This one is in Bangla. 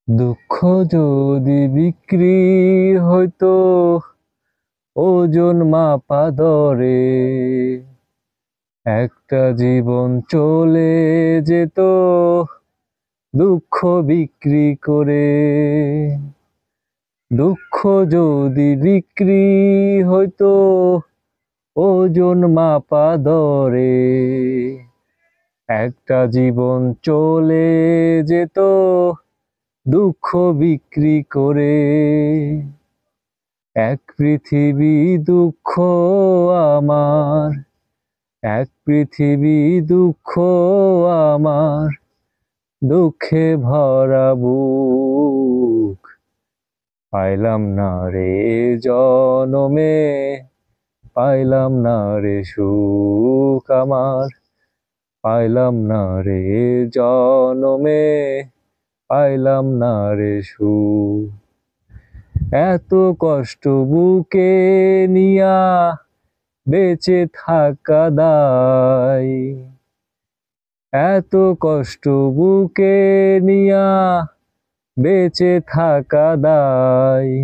দুঃখ যদি বিক্রি হইতো ওজন মাপা দরে, একটা জীবন চলে যেত দুঃখ বিক্রি করে। দুঃখ যদি বিক্রি হইতো ওজন মাপা দরে, একটা জীবন চলে যেত দুঃখ বিক্রি করে। এক পৃথিবী দুঃখ আমার, এক পৃথিবী দুঃখ আমার, দুঃখে ভরা বুক। পাইলাম না রে জনমে, পাইলাম না রে সুখ আমার, পাইলাম না রে জনমে, পাইলাম না রে সুখ। এত কষ্ট বুকে নিয়া বেঁচে থাকা দায়, এত কষ্ট বুকে নিয়া বেঁচে থাকা দায়।